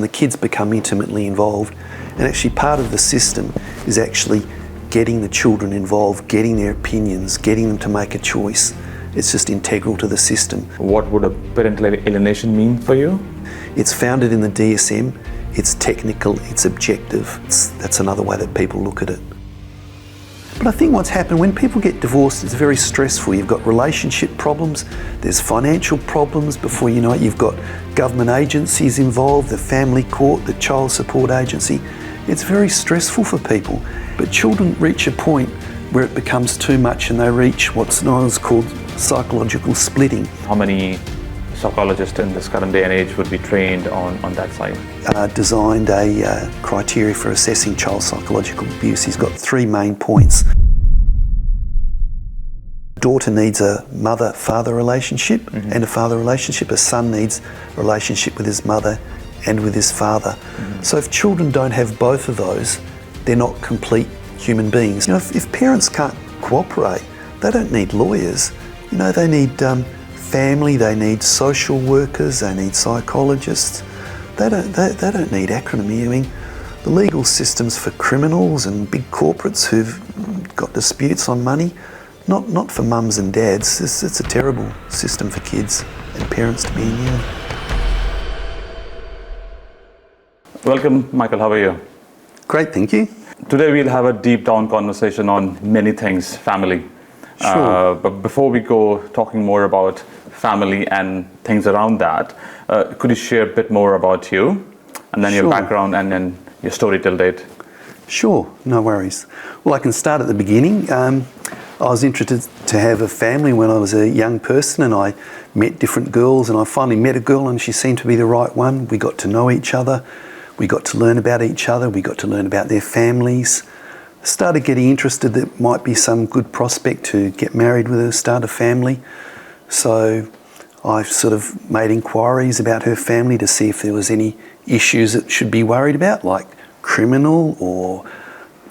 the kids become intimately involved. And actually part of the system is actually getting the children involved, getting their opinions, getting them to make a choice. It's just integral to the system. What would a parental alienation mean for you? It's founded in the DSM, it's technical, it's objective. That's another way that people look at it. But I think what's happened, when people get divorced, it's very stressful. You've got relationship problems, there's financial problems. Before you know it, you've got government agencies involved, the family court, the child support agency. It's very stressful for people. But children reach a point where it becomes too much and they reach what's known as called psychological splitting. How many psychologists in this current day and age would be trained on that side? Designed a criteria for assessing child psychological abuse. He's got 3 main points. Daughter needs a mother-father relationship and a father relationship. A son needs a relationship with his mother and with his father. So if children don't have both of those, they're not complete human beings. You know, if parents can't cooperate, they don't need lawyers. You know, they need family, they need social workers, they need psychologists. They don't need acrimony. I mean, the legal systems for criminals and big corporates who've got disputes on money, not for mums and dads. It's a terrible system for kids and parents to be in. Yeah. Welcome, Michael. How are you? Great, thank you. Today we'll have a deep down conversation on many things, family. Sure. But before we go talking more about family and things around that, could you share a bit more about you and then your background and then your story till date? Sure, no worries. Well, I can start at the beginning. I was interested to have a family when I was a young person, and I met different girls, and I finally met a girl and she seemed to be the right one. We got to know each other. We got to learn about each other. We got to learn about their families. Started getting interested that might be some good prospect to get married with her, start a family. So I sort of made inquiries about her family to see if there was any issues that should be worried about, like criminal or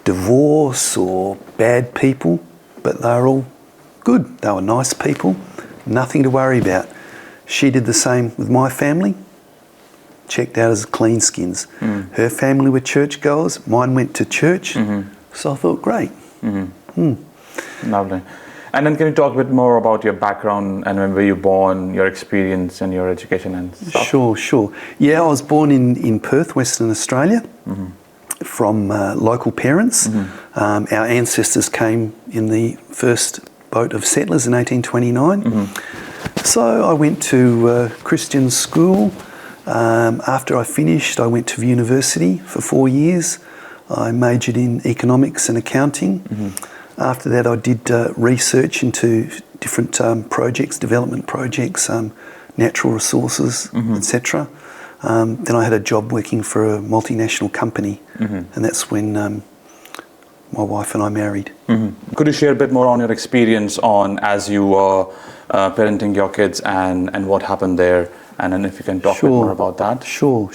divorce or bad people. But they were all good. They were nice people, nothing to worry about. She did the same with my family. Checked out as clean skins. Her family were churchgoers, mine went to church, so I thought, great. Lovely. And then can you talk a bit more about your background and when were you born, your experience and your education and stuff? Sure. Yeah, I was born in Perth, Western Australia, from local parents. Our ancestors came in the first boat of settlers in 1829. So I went to Christian school. After I finished, I went to university for 4 years. I majored in economics and accounting. After that, I did research into different projects, development projects, natural resources, etc. Then I had a job working for a multinational company, and that's when my wife and I married. Could you share a bit more on your experience on as you were parenting your kids and what happened there? And then if you can talk a bit more about that. Sure.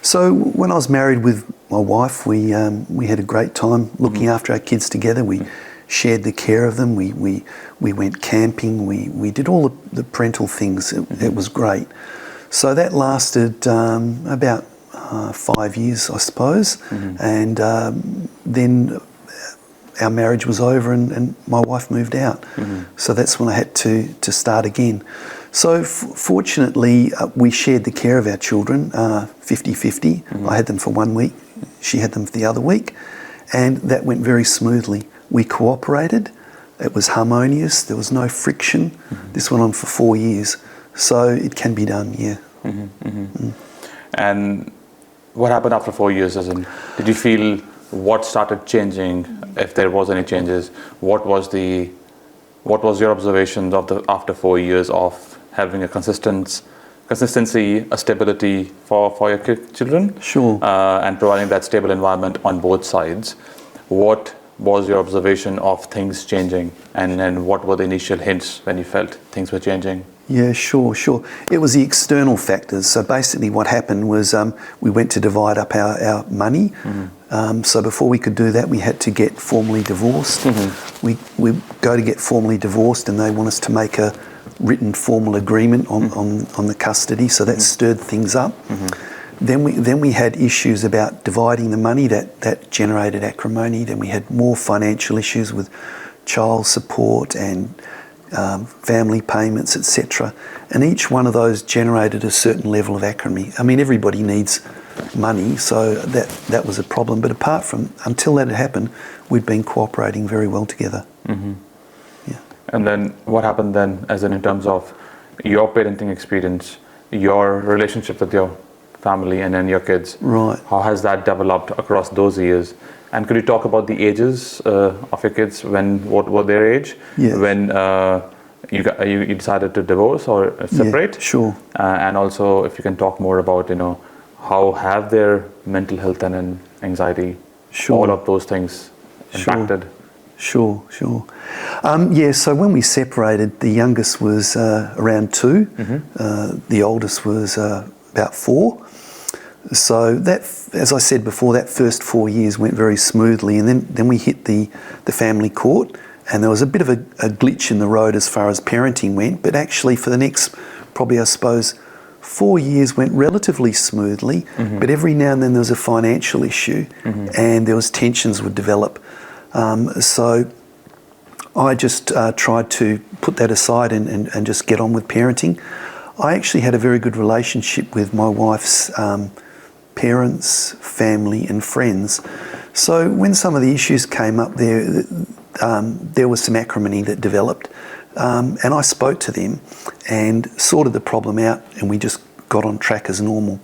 So when I was married with my wife, we had a great time looking after our kids together. We shared the care of them. We went camping. We did all the parental things. It was great. So that lasted about 5 years, I suppose. And then our marriage was over and my wife moved out. So that's when I had to start again. So fortunately, we shared the care of our children 50-50. I had them for 1 week, she had them for the other week, and that went very smoothly. We cooperated, it was harmonious, there was no friction. This went on for 4 years, so it can be done, yeah. And what happened after 4 years? As in, did you feel what started changing, if there was any changes? What was your observations after 4 years of having a consistency, a stability for your children? Sure. And providing that stable environment on both sides. What was your observation of things changing? And then what were the initial hints when you felt things were changing? Yeah, sure. It was the external factors. So basically what happened was we went to divide up our money. So before we could do that, we had to get formally divorced. We go to get formally divorced and they want us to make a written formal agreement on the custody. So that stirred things up. Then we had issues about dividing the money that generated acrimony. Then we had more financial issues with child support and family payments, etc. And each one of those generated a certain level of acrimony. I mean, everybody needs money, so that was a problem. But apart from, until that had happened, we'd been cooperating very well together. Mm-hmm. Yeah. And then what happened then, as in terms of your parenting experience, your relationship with your family and then your kids? Right. How has that developed across those years? And could you talk about the ages of your kids? What were their age? Yes. When you decided to divorce or separate? Yeah, sure. And also, if you can talk more about, how have their mental health and anxiety, Sure. all of those things impacted? Sure. Yeah, so when we separated, the youngest was around 2. Mm-hmm. The oldest was about 4. So that, as I said before, that first 4 years went very smoothly, and then we hit the family court, and there was a bit of a glitch in the road as far as parenting went, but actually for the next, probably I suppose, 4 years went relatively smoothly, Mm-hmm. but every now and then there was a financial issue, Mm-hmm. and there was tensions would develop. So I just tried to put that aside and just get on with parenting. I actually had a very good relationship with my wife's parents, family and friends. So when some of the issues came up there was some acrimony that developed, and I spoke to them and sorted the problem out, and we just got on track as normal.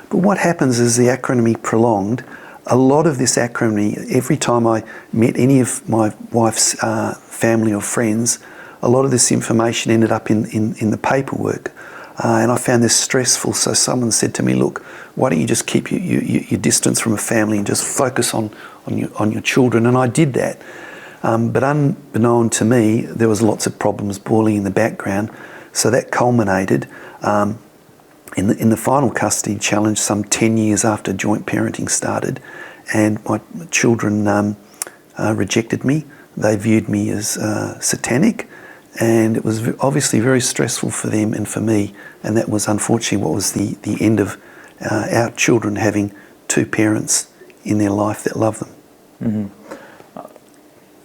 But what happens is the acrimony prolonged. A lot of this acrimony, every time I met any of my wife's family or friends, a lot of this information ended up in the paperwork. And I found this stressful. So someone said to me, look, why don't you just keep your distance from a family and just focus on your children? And I did that. But unbeknown to me, there was lots of problems boiling in the background. So that culminated in the final custody challenge some 10 years after joint parenting started. And my children rejected me. They viewed me as satanic. And it was obviously very stressful for them and for me. And that was unfortunately what was the end of our children having 2 parents in their life that love them. Mm-hmm.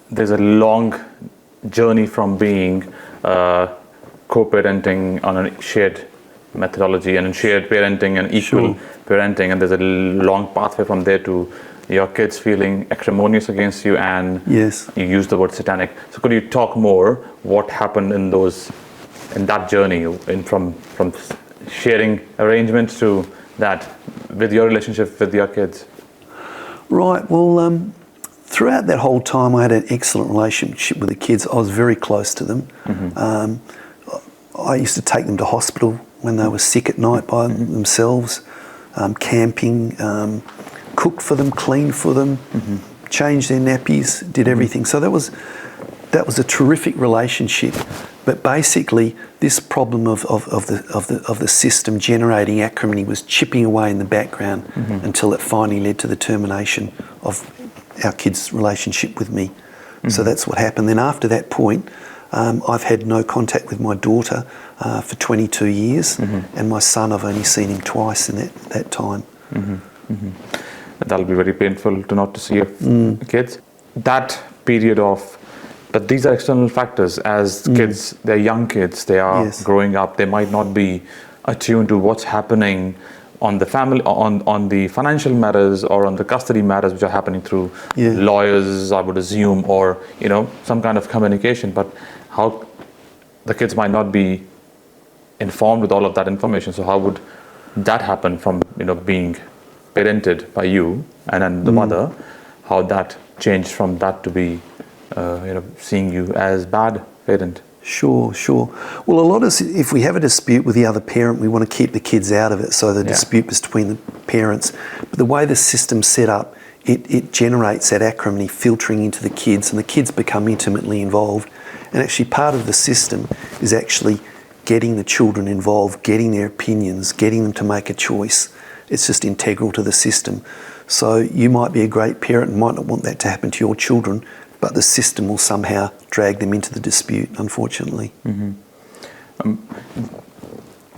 There's a long journey from being co-parenting on a shared methodology and shared parenting and equal parenting, and there's a long pathway from there to your kids feeling acrimonious against you, and Yes. you use the word satanic. So could you talk more what happened in that journey, from sharing arrangements to that with your relationship with your kids? Right. Well, throughout that whole time, I had an excellent relationship with the kids. I was very close to them. Mm-hmm. I used to take them to hospital when they were sick at night by themselves, camping, cooked for them, cleaned for them, changed their nappies, did everything. So that was a terrific relationship. But basically, this problem of the system generating acrimony was chipping away in the background until it finally led to the termination of our kids' relationship with me. So that's what happened. Then after that point, I've had no contact with my daughter for 22 years, and my son, I've only seen him twice in that time. That'll be very painful to not to see your kids. That period but these are external factors. As kids, they're young kids, they are growing up, they might not be attuned to what's happening on the family, on the financial matters or on the custody matters which are happening through lawyers, I would assume, or some kind of communication. But how the kids might not be informed with all of that information. So how would that happen from being parented by you and then the mother? How that changed from that to be seeing you as bad parent? Sure. Well, if we have a dispute with the other parent, we want to keep the kids out of it, so the dispute is between the parents. But the way the system's set up, it generates that acrimony filtering into the kids, and the kids become intimately involved. And actually part of the system is actually getting the children involved, getting their opinions, getting them to make a choice. It's just integral to the system. So you might be a great parent and might not want that to happen to your children, but the system will somehow drag them into the dispute, unfortunately.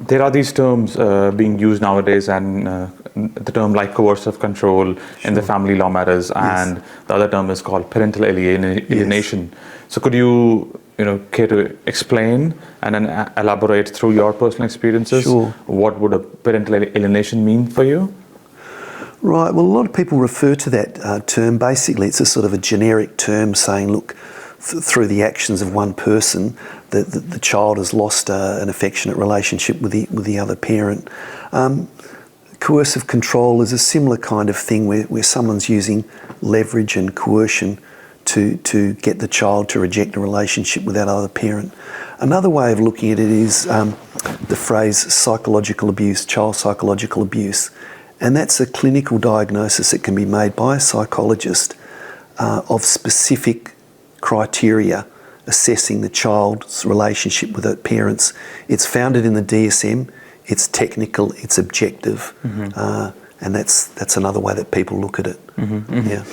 there are these terms being used nowadays, and the term like coercive control in the family law matters, and the other term is called parental alienation. So could you care to explain and then elaborate through your personal experiences? Sure. What would a parental alienation mean for you? Right, well, a lot of people refer to that term. Basically, it's a sort of a generic term saying, look, through the actions of one person, the child has lost an affectionate relationship with the other parent. Coercive control is a similar kind of thing where someone's using leverage and coercion to get the child to reject a relationship with that other parent. Another way of looking at it is the phrase psychological abuse, child psychological abuse. And that's a clinical diagnosis that can be made by a psychologist of specific criteria assessing the child's relationship with their parents. It's founded in the DSM, it's technical, it's objective, and that's another way that people look at it. Yeah.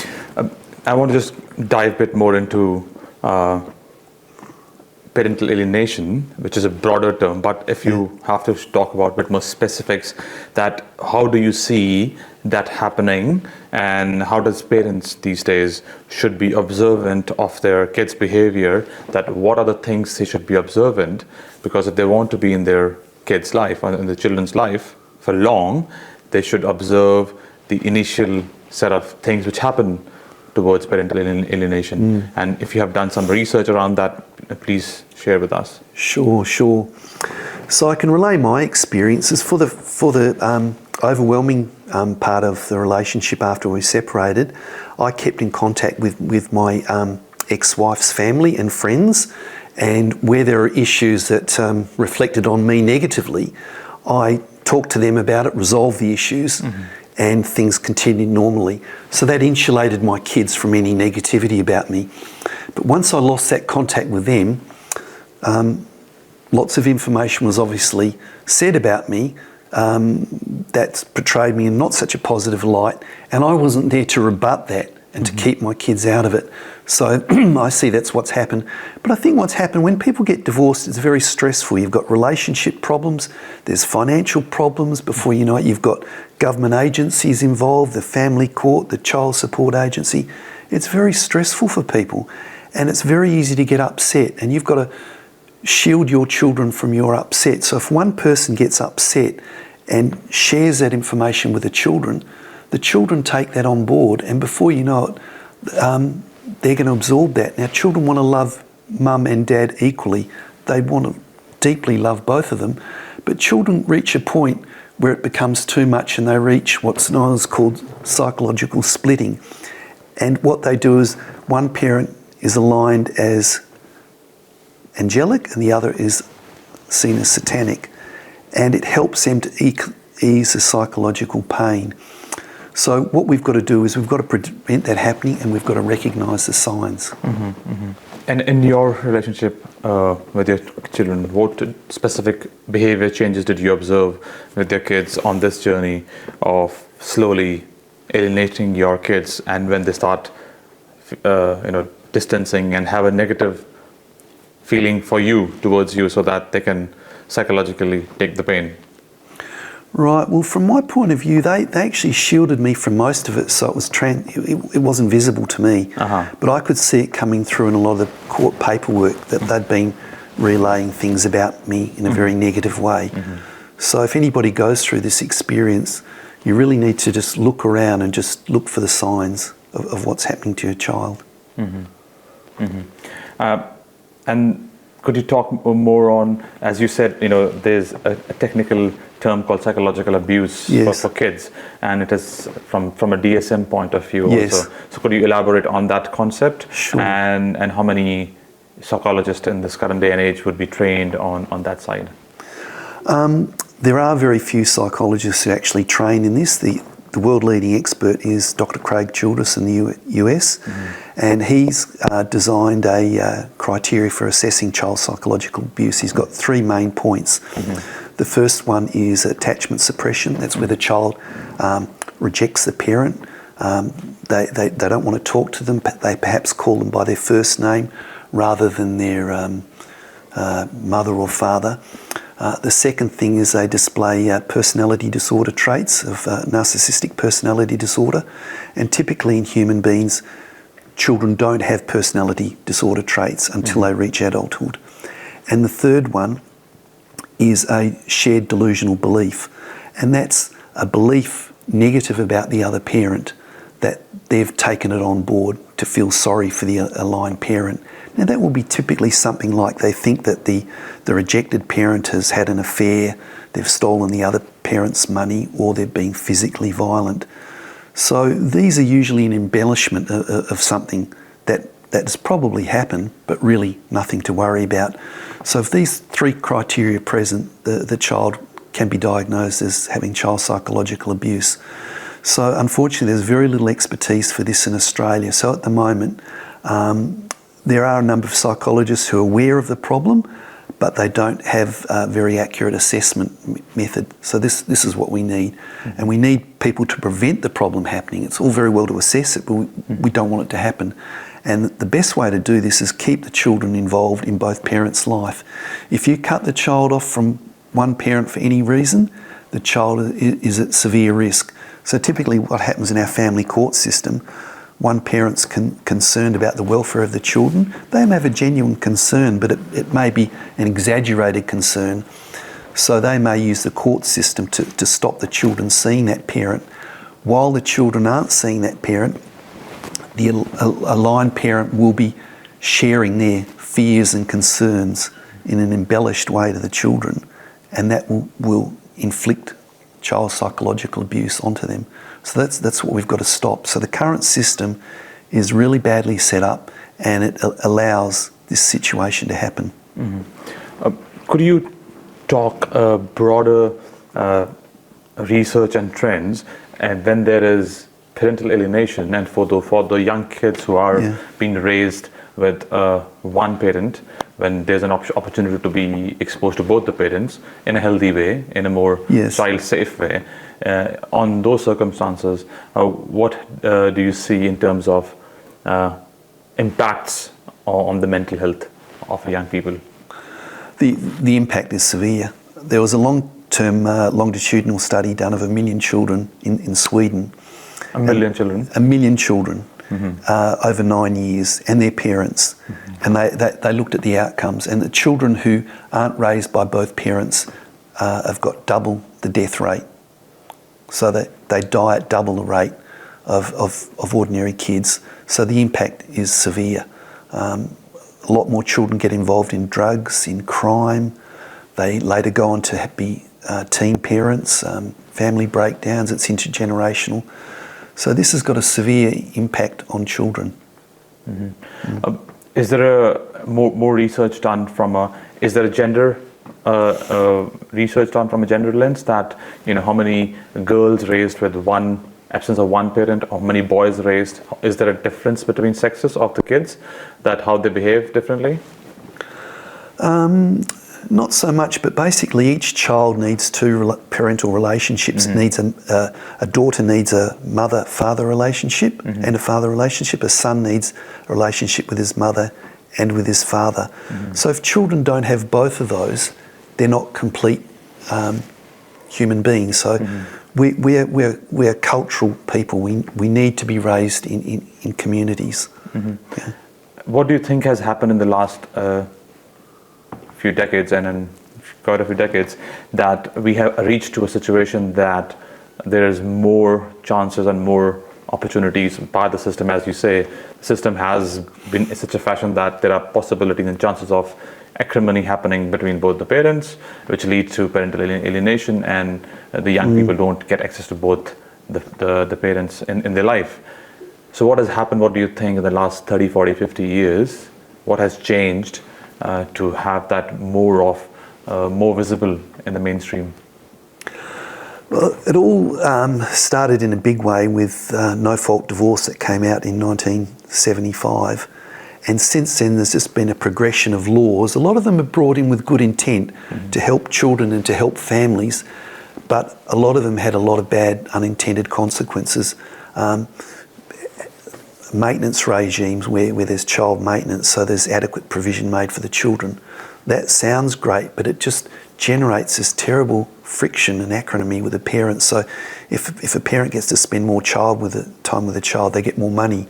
I want to just dive a bit more into parental alienation, which is a broader term, but if you have to talk about a bit more specifics, that how do you see that happening, and how does parents these days should be observant of their kids' behavior, that what are the things they should be observant, because if they want to be in their kids' life or in the children's life for long, they should observe the initial set of things which happen towards parental alienation. And if you have done some research around that, please share with us. Sure. So I can relay my experiences for the overwhelming part of the relationship after we separated. I kept in contact with my ex-wife's family and friends, and where there are issues that reflected on me negatively, I talked to them about it, resolved the issues, and things continued normally. So that insulated my kids from any negativity about me. But once I lost that contact with them, lots of information was obviously said about me that portrayed me in not such a positive light, and I wasn't there to rebut that and to keep my kids out of it. So I see that's what's happened. But I think what's happened, when people get divorced, it's very stressful. You've got relationship problems, there's financial problems. Before you know it, you've got government agencies involved, the family court, the child support agency. It's very stressful for people, and it's very easy to get upset, and you've got to shield your children from your upset. So if one person gets upset and shares that information with the children take that on board, and before you know it, they're going to absorb that. Now, children want to love mum and dad equally. They want to deeply love both of them, but children reach a point where it becomes too much, and they reach what's known as called psychological splitting. And what they do is one parent is aligned as angelic and the other is seen as satanic, and it helps them to ease the psychological pain. So what we've got to do is we've got to prevent that happening, and we've got to recognise the signs. And in your relationship with your children, what specific behavior changes did you observe with your kids on this journey of slowly alienating your kids, and when they start distancing and have a negative feeling for you, towards you, so that they can psychologically take the pain? Right. Well, from my point of view, they actually shielded me from most of it, so it wasn't visible to me. But I could see it coming through in a lot of the court paperwork that they'd been relaying things about me in a very negative way. So if anybody goes through this experience, you really need to just look around and just look for the signs of what's happening to your child. And could you talk more on, as you said, there's a technical term called psychological abuse for kids, and it is from a DSM point of view also. So could you elaborate on that concept? Sure. And how many psychologists in this current day and age would be trained on that side? There are very few psychologists who actually train in this. The world leading expert is Dr. Craig Childress in the US, and he's designed a criteria for assessing child psychological abuse. He's got 3 main points. The first one is attachment suppression. That's where the child rejects the parent. They don't want to talk to them. They perhaps call them by their first name rather than their mother or father. The second thing is they display personality disorder traits of narcissistic personality disorder. And typically in human beings, children don't have personality disorder traits until they reach adulthood. And the third one is a shared delusional belief. And that's a belief negative about the other parent, that they've taken it on board to feel sorry for the aligned parent. Now that will be typically something like they think that the rejected parent has had an affair, they've stolen the other parent's money, or they're being physically violent. So these are usually an embellishment of something that's probably happened, but really nothing to worry about. So if these three criteria are present, the child can be diagnosed as having child psychological abuse. So unfortunately, there's very little expertise for this in Australia. So at the moment, there are a number of psychologists who are aware of the problem, but they don't have a very accurate assessment method. So this is what we need. And we need people to prevent the problem happening. It's all very well to assess it, but we don't want it to happen. And the best way to do this is keep the children involved in both parents' life. If you cut the child off from one parent for any reason, the child is at severe risk. So typically what happens in our family court system, one parent's concerned about the welfare of the children. They may have a genuine concern, but it may be an exaggerated concern. So they may use the court system to stop the children seeing that parent. While the children aren't seeing that parent, the aligned parent will be sharing their fears and concerns in an embellished way to the children, and that will inflict child psychological abuse onto them. So that's what we've got to stop. So the current system is really badly set up, and it allows this situation to happen. Could you talk broader research and trends, and then there is parental alienation, and for the young kids who are being raised with one parent, when there's an opportunity to be exposed to both the parents in a healthy way, in a more child-safe way. On those circumstances, what do you see in terms of impacts on the mental health of young people? The impact is severe. There was a long-term longitudinal study done of 1 million children in Sweden. 1 million children? 1 million children. Over 9 years, and their parents, and they looked at the outcomes, and the children who aren't raised by both parents have got double the death rate, so that they die at double the rate of ordinary kids. So the impact is severe. A lot more children get involved in drugs, in crime. They later go on to be teen parents, family breakdowns. It's intergenerational. So this has got a severe impact on children. Is there more research done is there a gender research done from a gender lens, that how many girls raised with absence of one parent, or how many boys raised? Is there a difference between sexes of the kids, that how they behave differently? Not so much, but basically each child needs two parental relationships. Needs a daughter needs a mother-father relationship and a father relationship. A son needs a relationship with his mother and with his father. So if children don't have both of those, they're not complete human beings. So we're cultural people. We need to be raised in communities. Yeah. What do you think has happened in the last few decades, and in quite a few decades, that we have reached to a situation that there is more chances and more opportunities by the system? As you say, the system has been in such a fashion that there are possibilities and chances of acrimony happening between both the parents, which leads to parental alienation, and the young people don't get access to both the parents in their life. So what has happened, what do you think, in the last 30, 40, 50 years? What has changed to have that more visible in the mainstream? Well, it all started in a big way with no-fault divorce that came out in 1975. And since then, there's just been a progression of laws. A lot of them are brought in with good intent to help children and to help families, but a lot of them had a lot of bad unintended consequences. maintenance regimes where there's child maintenance, so there's adequate provision made for the children. That sounds great, but it just generates this terrible friction and acrimony with the parents. So if a parent gets to spend more time with a child, they get more money.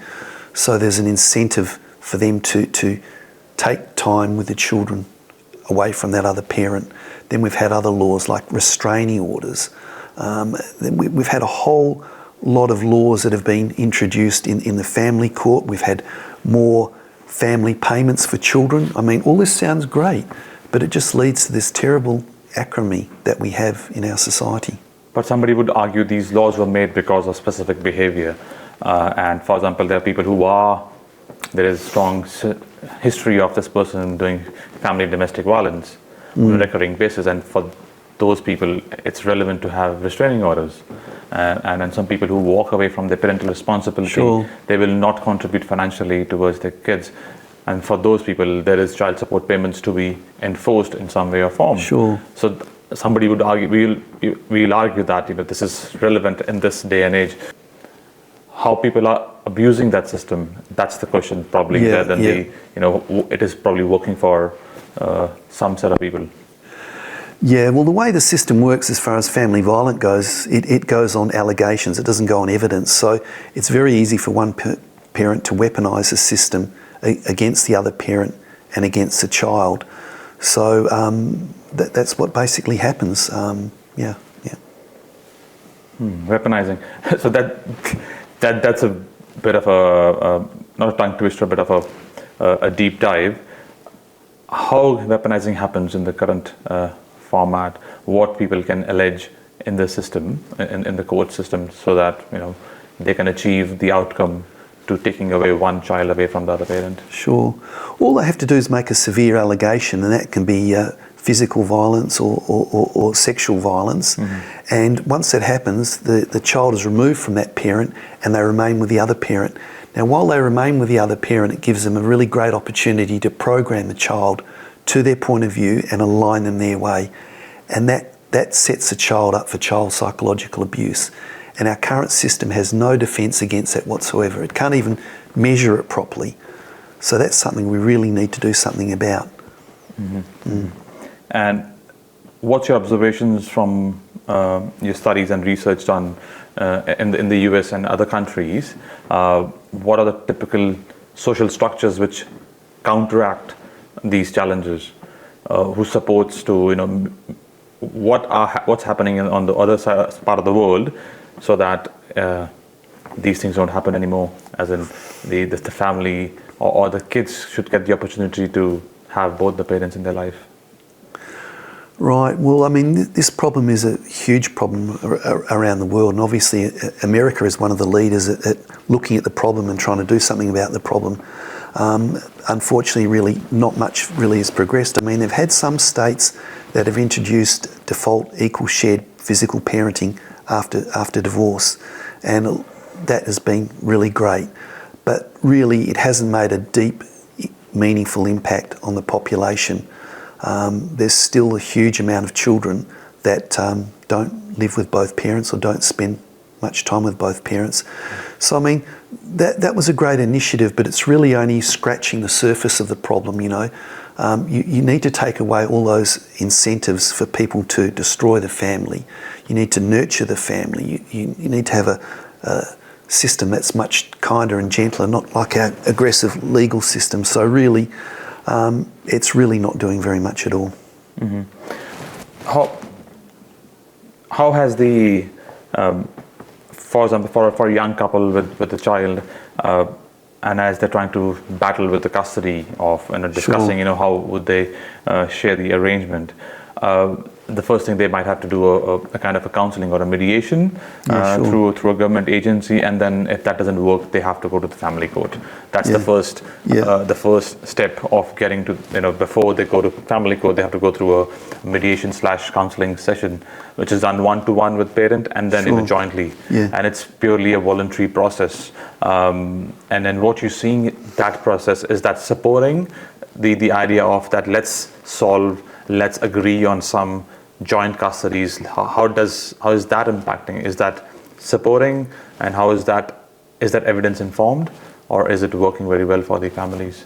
So there's an incentive for them to take time with the children away from that other parent. Then we've had other laws like restraining orders. Then we've had a whole lot of laws that have been introduced in the family court. We've had more family payments for children. I mean, all this sounds great, but it just leads to this terrible acrimony that we have in our society. But somebody would argue these laws were made because of specific behavior. And for example, there are people there is strong history of this person doing family domestic violence on a recurring basis. And for those people, it's relevant to have restraining orders. And then some people who walk away from their parental responsibility, Sure. they will not contribute financially towards their kids. And for those people, there is child support payments to be enforced in some way or form. Sure. So somebody would argue, we'll argue that this is relevant in this day and age. How people are abusing that system, that's the question probably, rather than it is probably working for some set of people. Yeah, well, the way the system works as far as family violence goes, it goes on allegations. It doesn't go on evidence. So it's very easy for one parent to weaponise the system against the other parent and against the child. So that's what basically happens. Weaponizing. So that's a bit of a not a tongue twister, but of a deep dive. How weaponizing happens in the current format, what people can allege in the system, in the court system, so that they can achieve the outcome to taking away one child away from the other parent. Sure. All they have to do is make a severe allegation, and that can be physical violence or sexual violence. Mm-hmm. And once that happens, the child is removed from that parent and they remain with the other parent. Now, while they remain with the other parent, it gives them a really great opportunity to program the child to their point of view and align them their way. And that sets the child up for child psychological abuse. And our current system has no defence against that whatsoever. It can't even measure it properly. So that's something we really need to do something about. Mm-hmm. Mm. And what's your observations from your studies and research done in the US and other countries? What are the typical social structures which counteract these challenges? Who supports to what's happening on the other side, part of the world, so that these things don't happen anymore? As in the family or the kids should get the opportunity to have both the parents in their life. Right. Well, I mean, this problem is a huge problem around the world, and obviously America is one of the leaders at looking at the problem and trying to do something about the problem. Unfortunately, really not much really has progressed. I mean, they've had some states that have introduced default equal shared physical parenting after divorce, and that has been really great. But really, it hasn't made a deep, meaningful impact on the population. There's still a huge amount of children that don't live with both parents or don't spend much time with both parents. So, I mean, that was a great initiative, but it's really only scratching the surface of the problem, You need to take away all those incentives for people to destroy the family. You need to nurture the family. You need to have a system that's much kinder and gentler, not like our aggressive legal system. So really, it's really not doing very much at all. Mm-hmm. How has the for example, for a young couple with a child, and as they're trying to battle with the custody of discussing, Sure. How would they share the arrangement? The first thing they might have to do a kind of a counselling or a mediation Sure. through a government agency, and then if that doesn't work, they have to go to the family court. That's Yeah. the first step of getting to before they go to family court, they have to go through a mediation/counselling session, which is done one-to-one with parent and then Sure. jointly, Yeah. and it's purely a voluntary process. And then what you're seeing that process is that supporting the idea of that let's agree on some joint custodies. How is that impacting? Is that supporting, and how is that evidence informed, or is it working very well for the families?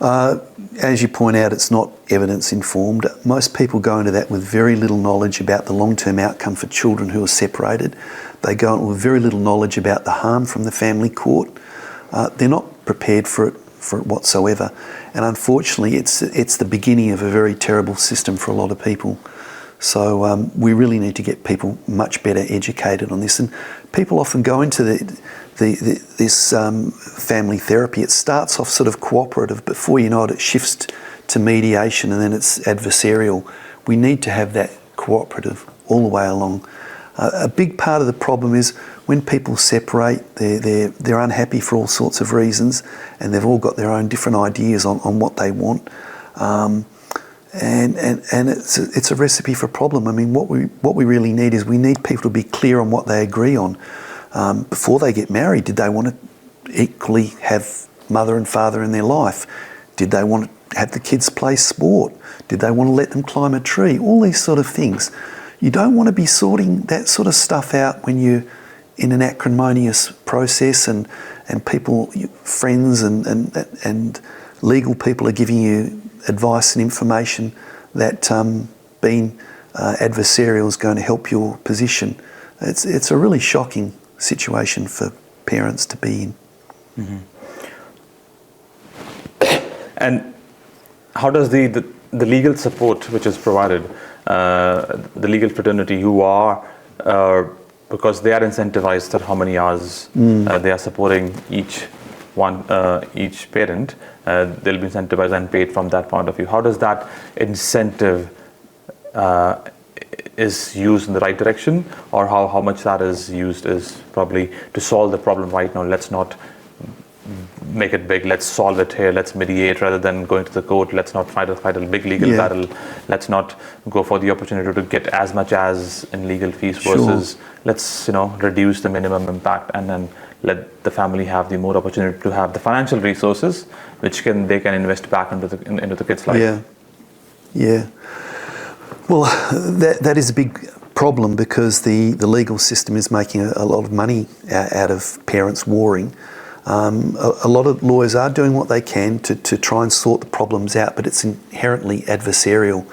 As you point out, it's not evidence informed. Most people go into that with very little knowledge about the long-term outcome for children who are separated. They go in with very little knowledge about the harm from the family court. They're not prepared for it whatsoever. And unfortunately, it's the beginning of a very terrible system for a lot of people. So we really need to get people much better educated on this. And people often go into this family therapy. It starts off sort of cooperative. Before you know it, it shifts to mediation, and then it's adversarial. We need to have that cooperative all the way along. A big part of the problem is when people separate, they're unhappy for all sorts of reasons, and they've all got their own different ideas on what they want. And it's a recipe for a problem. I mean, what we really need is we need people to be clear on what they agree on. Before they get married, did they want to equally have mother and father in their life? Did they want to have the kids play sport? Did they want to let them climb a tree? All these sort of things. You don't want to be sorting that sort of stuff out when you're in an acrimonious process and people, friends and legal people are giving you advice and information that being adversarial is going to help your position. It's a really shocking situation for parents to be in. Mm-hmm. And how does the legal support which is provided, the legal fraternity who are, because they are incentivized at how many hours they are supporting each parent, they'll be incentivized and paid from that point of view. How does that incentive is used in the right direction, or how much that is used is probably to solve the problem right now? Let's not make it big, let's solve it here, let's mediate rather than going to the court, let's not fight a big legal battle, let's not go for the opportunity to get as much as in legal fees versus let's reduce the minimum impact and then let the family have the more opportunity to have the financial resources which they can invest back into the kids' life. Yeah. Well, that is a big problem because the legal system is making a lot of money out of parents warring. A lot of lawyers are doing what they can to try and sort the problems out, but it's inherently adversarial.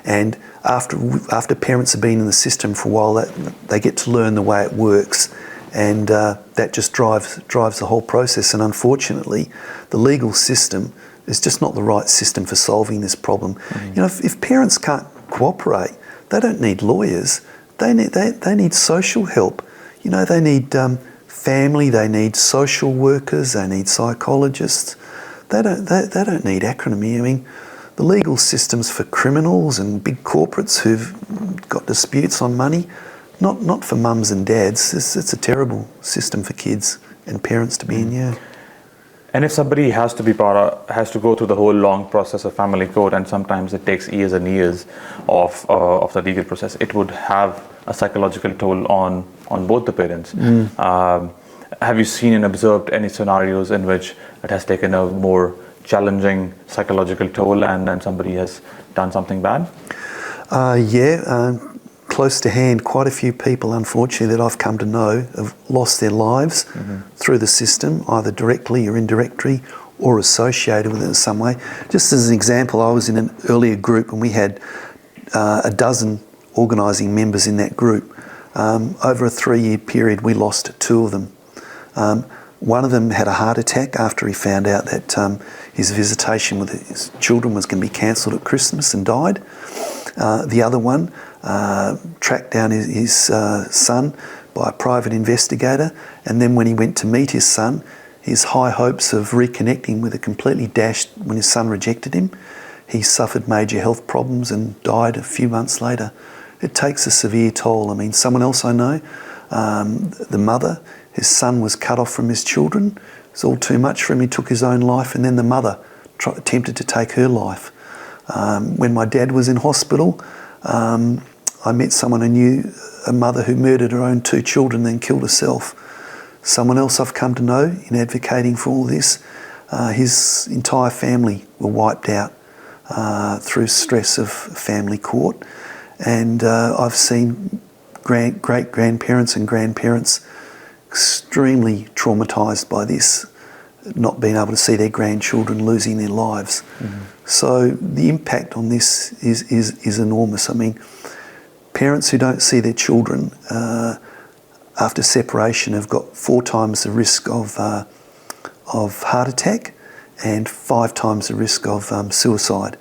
And after parents have been in the system for a while, they get to learn the way it works, and that just drives the whole process. And unfortunately, the legal system is just not the right system for solving this problem. Mm-hmm. If parents can't cooperate, they don't need lawyers. They need social help. They need family, they need social workers, they need psychologists. They don't need acrimony. I mean, the legal systems for criminals and big corporates who've got disputes on money, not for mums and dads. It's a terrible system for kids and parents to be in. Yeah. And if somebody has to go through the whole long process of family court, and sometimes it takes years and years of the legal process, it would have a psychological toll on both the parents. Have you seen and observed any scenarios in which it has taken a more challenging psychological toll and then somebody has done something bad? Close to hand, quite a few people, unfortunately, that I've come to know have lost their lives through the system, either directly or indirectly, or associated with it in some way. Just as an example, I was in an earlier group and we had a dozen organising members in that group. Over a 3-year period, we lost 2 of them. One of them had a heart attack after he found out that his visitation with his children was going to be cancelled at Christmas and died. The other one tracked down his son by a private investigator, and then when he went to meet his son, his high hopes of reconnecting with it completely dashed when his son rejected him. He suffered major health problems and died a few months later. It takes a severe toll. I mean, someone else I know, the mother, his son was cut off from his children. It was all too much for him. He took his own life, and then the mother attempted to take her life. When my dad was in hospital, I met someone who knew a mother who murdered her own 2 children, then killed herself. Someone else I've come to know in advocating for all this, his entire family were wiped out through stress of family court. And I've seen great-grandparents and grandparents extremely traumatised by this. not being able to see their grandchildren losing their lives. So the impact on this is enormous. I mean, parents who don't see their children after separation have got 4 times the risk of heart attack and 5 times the risk of suicide.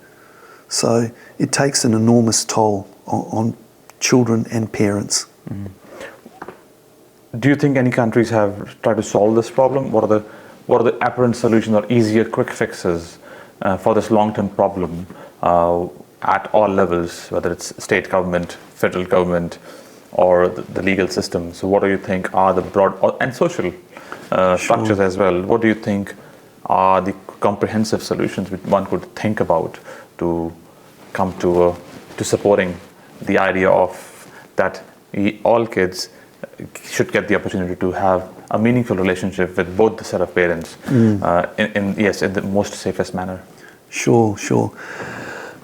So it takes an enormous toll on children and parents. Do you think any countries have tried to solve this problem? What are the apparent solutions or easier quick fixes for this long-term problem at all levels, whether it's state government, federal government, or the legal system? So what do you think are the broad and social structures as well? What do you think are the comprehensive solutions which one could think about to come to supporting the idea of that all kids should get the opportunity to have a meaningful relationship with both the set of parents in the most safest manner? Sure.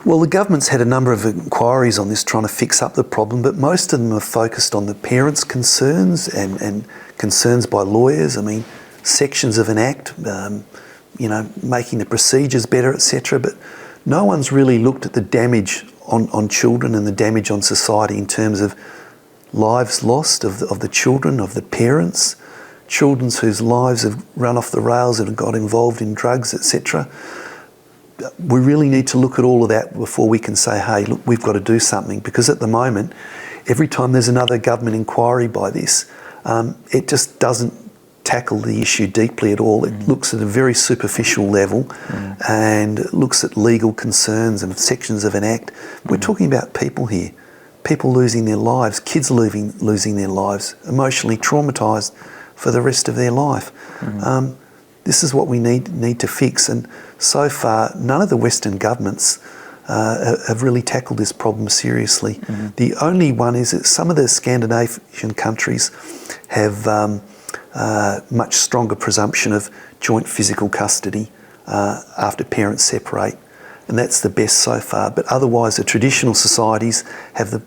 Well, the government's had a number of inquiries on this trying to fix up the problem, but most of them are focused on the parents' concerns and concerns by lawyers. I mean, sections of an act, making the procedures better, etc. But no one's really looked at the damage on children and the damage on society in terms of lives lost of the children, of the parents, children whose lives have run off the rails and have got involved in drugs, etc. We really need to look at all of that before we can say, hey, look, we've got to do something. Because at the moment, every time there's another government inquiry by this, it just doesn't tackle the issue deeply at all. It looks at a very superficial level and looks at legal concerns and sections of an act. We're talking about people here. People losing their lives, kids losing their lives, emotionally traumatised for the rest of their life. This is what we need to fix, and so far none of the Western governments have really tackled this problem seriously. The only one is that some of the Scandinavian countries have much stronger presumption of joint physical custody after parents separate. And that's the best so far. But otherwise, the traditional societies have the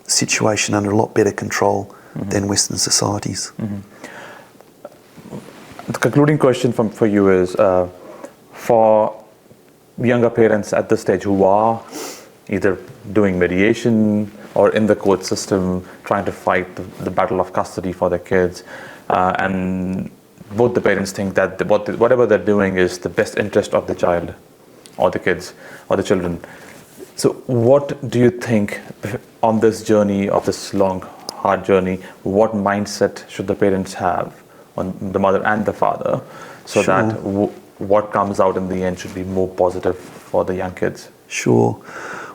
situation under a lot better control than Western societies. The concluding question for you is, for younger parents at this stage who are either doing mediation or in the court system trying to fight the battle of custody for their kids, and both the parents think that whatever they're doing is the best interest of the child or the kids or the children. So what do you think on this journey, of this long, hard journey, what mindset should the parents have, on the mother and the father, so that what comes out in the end should be more positive for the young kids? Sure.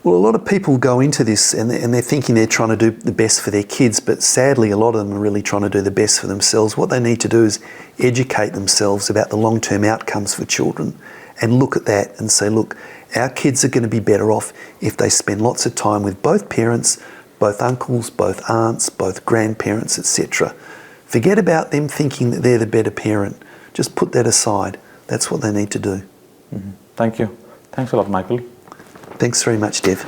Well, a lot of people go into this and they're thinking they're trying to do the best for their kids, but sadly a lot of them are really trying to do the best for themselves. What they need to do is educate themselves about the long-term outcomes for children and look at that and say, look, our kids are going to be better off if they spend lots of time with both parents, both uncles, both aunts, both grandparents, etc. Forget about them thinking that they're the better parent. Just put that aside. That's what they need to do. Thank you. Thanks a lot, Michael. Thanks very much, Dev.